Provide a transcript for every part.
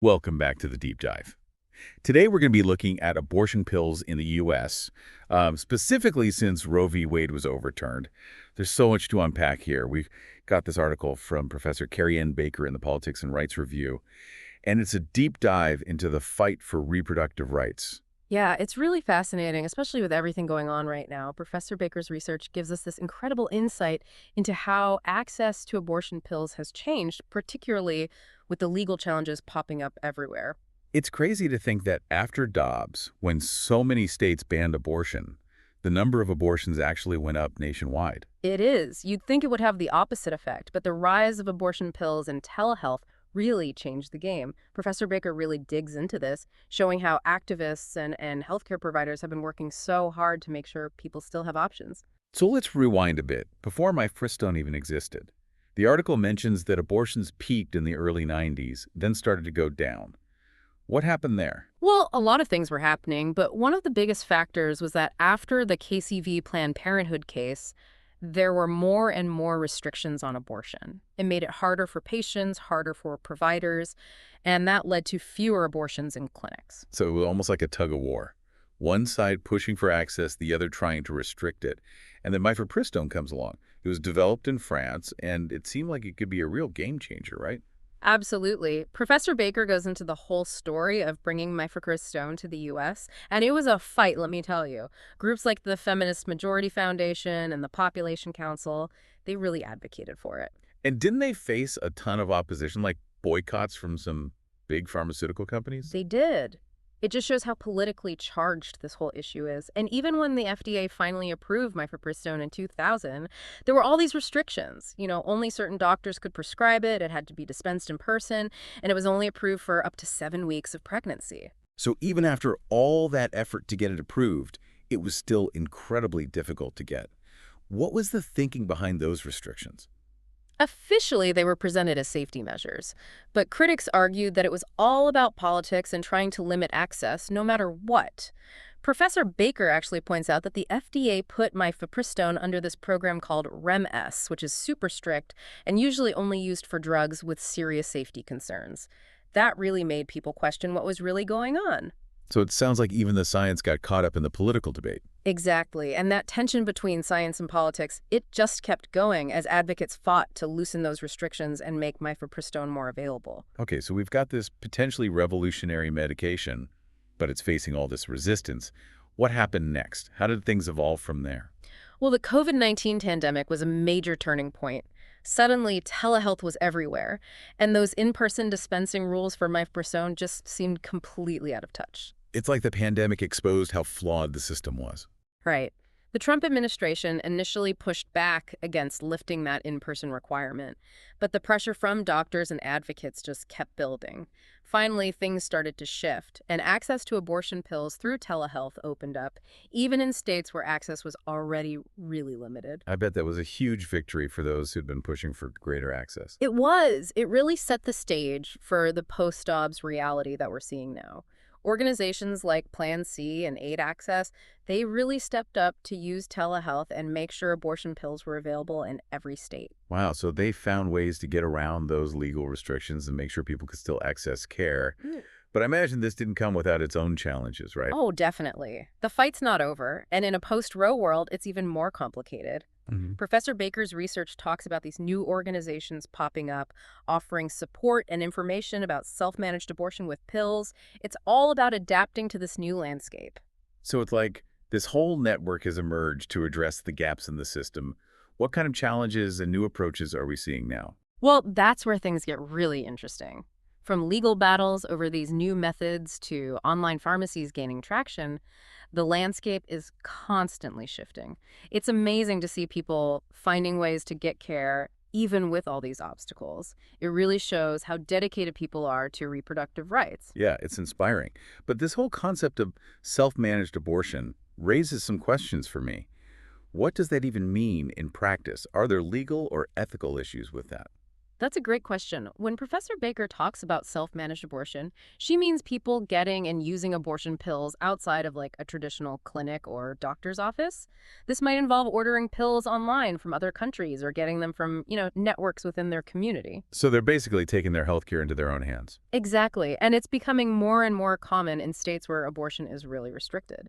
Welcome back to the deep dive. Today we're going to be looking at abortion pills in the U.S., specifically since Roe v. Wade was overturned. There's so much to unpack here. We've got this article from Professor Carrie Ann Baker in the Politics and Rights Review, and it's a deep dive into the fight for reproductive rights. Yeah, it's really fascinating, especially with everything going on right now. Professor Baker's research gives us this incredible insight into how access to abortion pills has changed, particularly with the legal challenges popping up everywhere. It's crazy to think that after Dobbs, when so many states banned abortion, the number of abortions actually went up nationwide. It is. You'd think it would have the opposite effect, but the rise of abortion pills and telehealth really changed the game. Professor Baker really digs into this, showing how activists and healthcare providers have been working so hard to make sure people still have options. So let's rewind a bit, before mifepristone even existed. The article mentions that abortions peaked in the early 90s, then started to go down. What happened there? Well, a lot of things were happening, but one of the biggest factors was that after the KCV Planned Parenthood case, there were more and more restrictions on abortion. It made it harder for patients, harder for providers, and that led to fewer abortions in clinics. So it was almost like a tug of war. One side pushing for access, the other trying to restrict it. And then mifepristone comes along. It was developed in France, and it seemed like it could be a real game changer, right? Absolutely. Professor Baker goes into the whole story of bringing mifepristone to the U.S., and it was a fight, let me tell you. Groups like the Feminist Majority Foundation and the Population Council, they really advocated for it. And didn't they face a ton of opposition, like boycotts from some big pharmaceutical companies? They did. It just shows how politically charged this whole issue is. And even when the FDA finally approved mifepristone in 2000, there were all these restrictions. Only certain doctors could prescribe it, it had to be dispensed in person, and it was only approved for up to 7 weeks of pregnancy. So even after all that effort to get it approved, it was still incredibly difficult to get. What was the thinking behind those restrictions? Officially, they were presented as safety measures, but critics argued that it was all about politics and trying to limit access no matter what. Professor Baker actually points out that the FDA put mifepristone under this program called REMS, which is super strict and usually only used for drugs with serious safety concerns. That really made people question what was really going on. So it sounds like even the science got caught up in the political debate. Exactly. And that tension between science and politics, it just kept going as advocates fought to loosen those restrictions and make mifepristone more available. Okay, so we've got this potentially revolutionary medication, but it's facing all this resistance. What happened next? How did things evolve from there? Well, the COVID-19 pandemic was a major turning point. Suddenly, telehealth was everywhere, and those in-person dispensing rules for mifepristone just seemed completely out of touch. It's like the pandemic exposed how flawed the system was. Right. The Trump administration initially pushed back against lifting that in-person requirement, but the pressure from doctors and advocates just kept building. Finally, things started to shift, and access to abortion pills through telehealth opened up, even in states where access was already really limited. I bet that was a huge victory for those who'd been pushing for greater access. It was. It really set the stage for the post-Dobbs reality that we're seeing now. Organizations like Plan C and Aid Access, they really stepped up to use telehealth and make sure abortion pills were available in every state. Wow, so they found ways to get around those legal restrictions and make sure people could still access care. Mm. But I imagine this didn't come without its own challenges, right? Oh, definitely. The fight's not over, and in a post-Roe world, it's even more complicated. Hmm. Professor Baker's research talks about these new organizations popping up, offering support and information about self-managed abortion with pills. It's all about adapting to this new landscape. So it's like this whole network has emerged to address the gaps in the system. What kind of challenges and new approaches are we seeing now? Well, that's where things get really interesting. From legal battles over these new methods to online pharmacies gaining traction, the landscape is constantly shifting. It's amazing to see people finding ways to get care even with all these obstacles. It really shows how dedicated people are to reproductive rights. Yeah, it's inspiring. But this whole concept of self-managed abortion raises some questions for me. What does that even mean in practice? Are there legal or ethical issues with that? That's a great question. When Professor Baker talks about self-managed abortion, she means people getting and using abortion pills outside of like a traditional clinic or doctor's office. This might involve ordering pills online from other countries or getting them from, networks within their community. So they're basically taking their healthcare into their own hands. Exactly. And it's becoming more and more common in states where abortion is really restricted.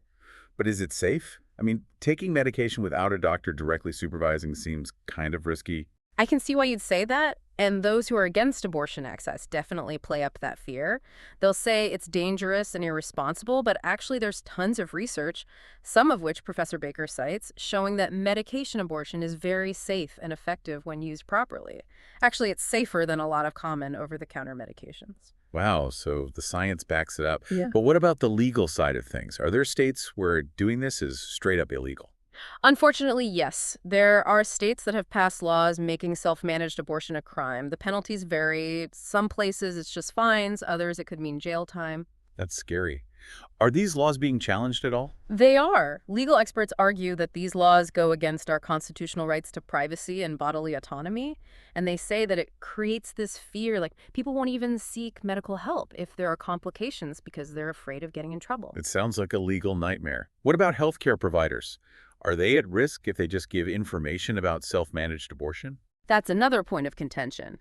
But is it safe? I mean, taking medication without a doctor directly supervising seems kind of risky. I can see why you'd say that, and those who are against abortion access definitely play up that fear. They'll say it's dangerous and irresponsible, but actually there's tons of research, some of which Professor Baker cites, showing that medication abortion is very safe and effective when used properly. Actually, it's safer than a lot of common over-the-counter medications. Wow, so the science backs it up. Yeah. But what about the legal side of things? Are there states where doing this is straight up illegal? Unfortunately, yes. There are states that have passed laws making self-managed abortion a crime. The penalties vary. Some places it's just fines, others it could mean jail time. That's scary. Are these laws being challenged at all? They are. Legal experts argue that these laws go against our constitutional rights to privacy and bodily autonomy, and they say that it creates this fear, like people won't even seek medical help if there are complications because they're afraid of getting in trouble. It sounds like a legal nightmare. What about healthcare providers? Are they at risk if they just give information about self-managed abortion? That's another point of contention.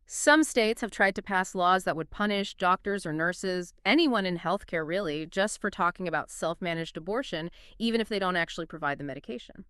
Some states have tried to pass laws that would punish doctors or nurses, anyone in healthcare really, just for talking about self-managed abortion, even if they don't actually provide the medication.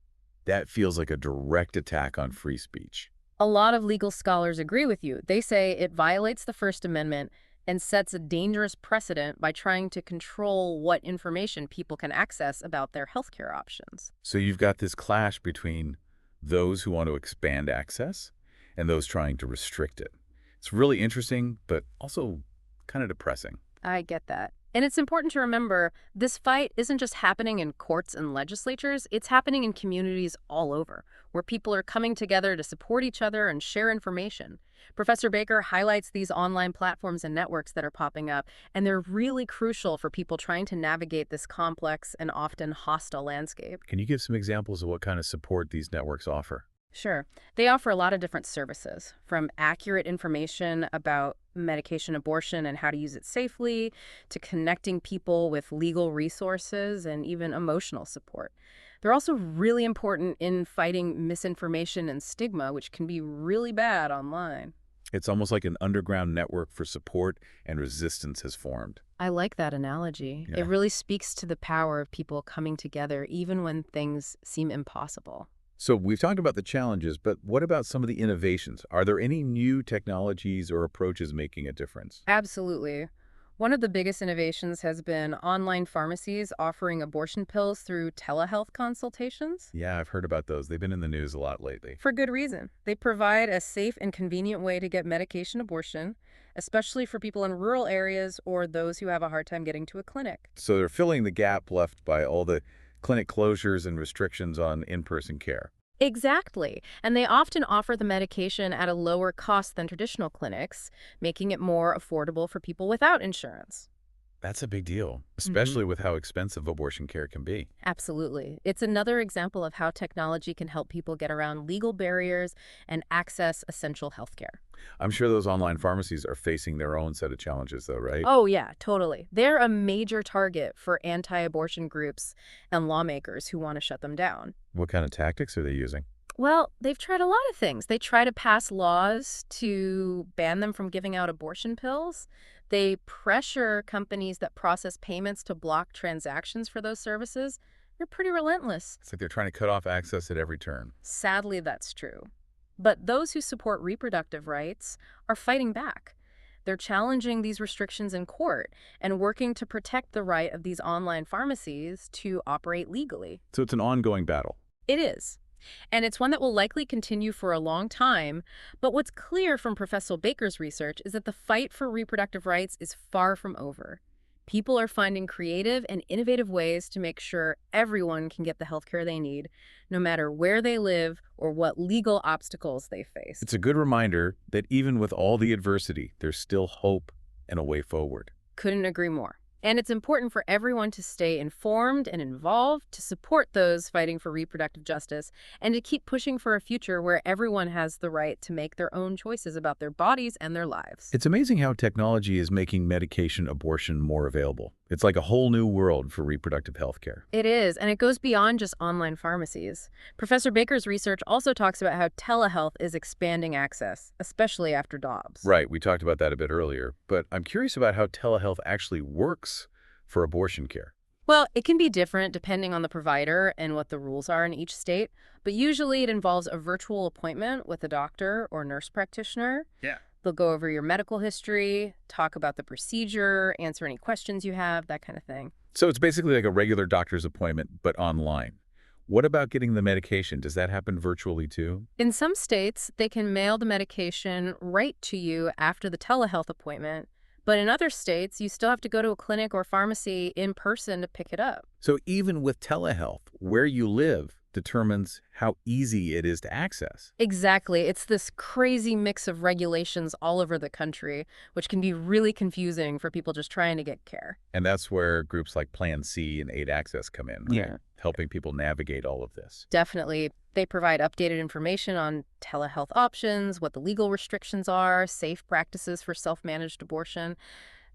That feels like a direct attack on free speech. A lot of legal scholars agree with you. They say it violates the First Amendment and sets a dangerous precedent by trying to control what information people can access about their healthcare options. So you've got this clash between those who want to expand access and those trying to restrict it. It's really interesting, but also kind of depressing. I get that. And it's important to remember this fight isn't just happening in courts and legislatures, it's happening in communities all over, where people are coming together to support each other and share information. Professor Baker highlights these online platforms and networks that are popping up, and they're really crucial for people trying to navigate this complex and often hostile landscape. Can you give some examples of what kind of support these networks offer? Sure. They offer a lot of different services, from accurate information about medication abortion and how to use it safely, to connecting people with legal resources and even emotional support. They're also really important in fighting misinformation and stigma, which can be really bad online. It's almost like an underground network for support and resistance has formed. I like that analogy. Yeah. It really speaks to the power of people coming together even when things seem impossible. So we've talked about the challenges, but what about some of the innovations? Are there any new technologies or approaches making a difference? Absolutely. One of the biggest innovations has been online pharmacies offering abortion pills through telehealth consultations. Yeah, I've heard about those. They've been in the news a lot lately. For good reason. They provide a safe and convenient way to get medication abortion, especially for people in rural areas or those who have a hard time getting to a clinic. So they're filling the gap left by all the clinic closures and restrictions on in-person care. Exactly. And they often offer the medication at a lower cost than traditional clinics, making it more affordable for people without insurance. That's a big deal, especially with how expensive abortion care can be. Absolutely. It's another example of how technology can help people get around legal barriers and access essential healthcare. I'm sure those online pharmacies are facing their own set of challenges, though, right? Oh, yeah, totally. They're a major target for anti-abortion groups and lawmakers who want to shut them down. What kind of tactics are they using? Well, they've tried a lot of things. They try to pass laws to ban them from giving out abortion pills. They pressure companies that process payments to block transactions for those services. They're pretty relentless. It's like they're trying to cut off access at every turn. Sadly, that's true. But those who support reproductive rights are fighting back. They're challenging these restrictions in court and working to protect the right of these online pharmacies to operate legally. So it's an ongoing battle. It is. And it's one that will likely continue for a long time. But what's clear from Professor Baker's research is that the fight for reproductive rights is far from over. People are finding creative and innovative ways to make sure everyone can get the healthcare they need, no matter where they live or what legal obstacles they face. It's a good reminder that even with all the adversity, there's still hope and a way forward. Couldn't agree more. And it's important for everyone to stay informed and involved, to support those fighting for reproductive justice, and to keep pushing for a future where everyone has the right to make their own choices about their bodies and their lives. It's amazing how technology is making medication abortion more available. It's like a whole new world for reproductive health care. It is, and it goes beyond just online pharmacies. Professor Baker's research also talks about how telehealth is expanding access, especially after Dobbs. Right, we talked about that a bit earlier, but I'm curious about how telehealth actually works for abortion care. Well, it can be different depending on the provider and what the rules are in each state, but usually it involves a virtual appointment with a doctor or nurse practitioner. Yeah. They'll go over your medical history, talk about the procedure, answer any questions you have, that kind of thing. So it's basically like a regular doctor's appointment, but online. What about getting the medication? Does that happen virtually too? In some states, they can mail the medication right to you after the telehealth appointment, but in other states, you still have to go to a clinic or pharmacy in person to pick it up. So even with telehealth, where you live determines how easy it is to access. Exactly. It's this crazy mix of regulations all over the country, which can be really confusing for people just trying to get care. And that's where groups like Plan C and Aid Access come in, right? Yeah. Helping people navigate all of this. Definitely. They provide updated information on telehealth options, what the legal restrictions are, safe practices for self-managed abortion.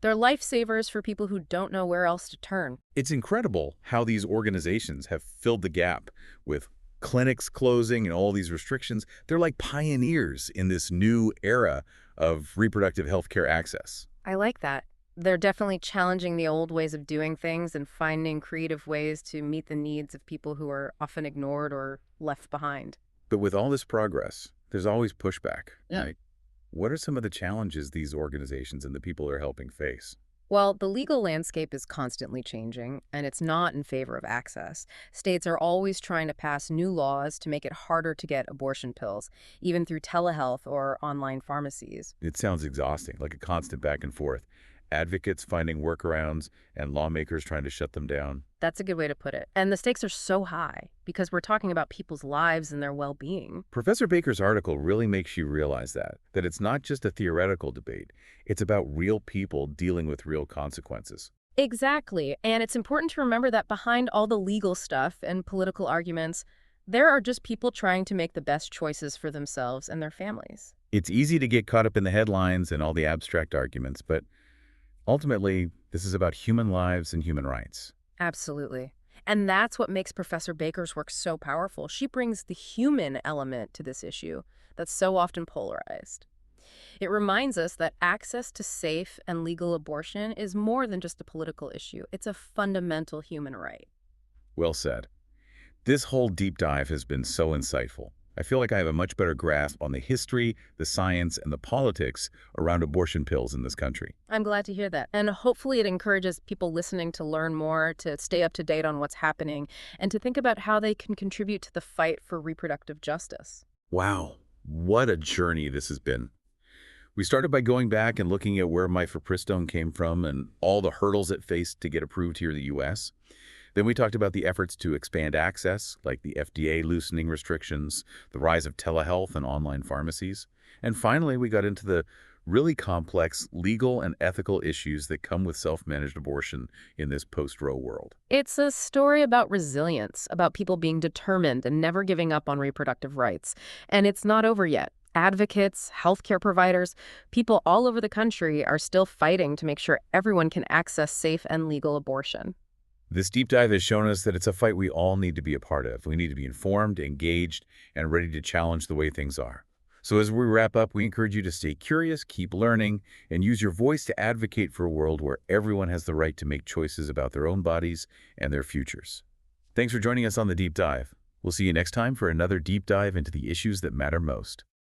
They're lifesavers for people who don't know where else to turn. It's incredible how these organizations have filled the gap with clinics closing and all these restrictions. They're like pioneers in this new era of reproductive health care access. I like that. They're definitely challenging the old ways of doing things and finding creative ways to meet the needs of people who are often ignored or left behind. But with all this progress, there's always pushback, Yeah. right? What are some of the challenges these organizations and the people they're helping face? Well, the legal landscape is constantly changing, and it's not in favor of access. States are always trying to pass new laws to make it harder to get abortion pills, even through telehealth or online pharmacies. It sounds exhausting, like a constant back and forth. Advocates finding workarounds and lawmakers trying to shut them down. That's a good way to put it. And the stakes are so high because we're talking about people's lives and their well-being. Professor Baker's article really makes you realize that it's not just a theoretical debate. It's about real people dealing with real consequences. Exactly. And it's important to remember that behind all the legal stuff and political arguments, there are just people trying to make the best choices for themselves and their families. It's easy to get caught up in the headlines and all the abstract arguments, but ultimately, this is about human lives and human rights. Absolutely. And that's what makes Professor Baker's work so powerful. She brings the human element to this issue that's so often polarized. It reminds us that access to safe and legal abortion is more than just a political issue. It's a fundamental human right. Well said. This whole deep dive has been so insightful. I feel like I have a much better grasp on the history, the science, and the politics around abortion pills in this country. I'm glad to hear that. And hopefully it encourages people listening to learn more, to stay up to date on what's happening, and to think about how they can contribute to the fight for reproductive justice. Wow, what a journey this has been. We started by going back and looking at where mifepristone came from and all the hurdles it faced to get approved here in the U.S. Then we talked about the efforts to expand access, like the FDA loosening restrictions, the rise of telehealth and online pharmacies. And finally, we got into the really complex legal and ethical issues that come with self-managed abortion in this post-Roe world. It's a story about resilience, about people being determined and never giving up on reproductive rights. And it's not over yet. Advocates, healthcare providers, people all over the country are still fighting to make sure everyone can access safe and legal abortion. This deep dive has shown us that it's a fight we all need to be a part of. We need to be informed, engaged, and ready to challenge the way things are. So as we wrap up, we encourage you to stay curious, keep learning, and use your voice to advocate for a world where everyone has the right to make choices about their own bodies and their futures. Thanks for joining us on the deep dive. We'll see you next time for another deep dive into the issues that matter most.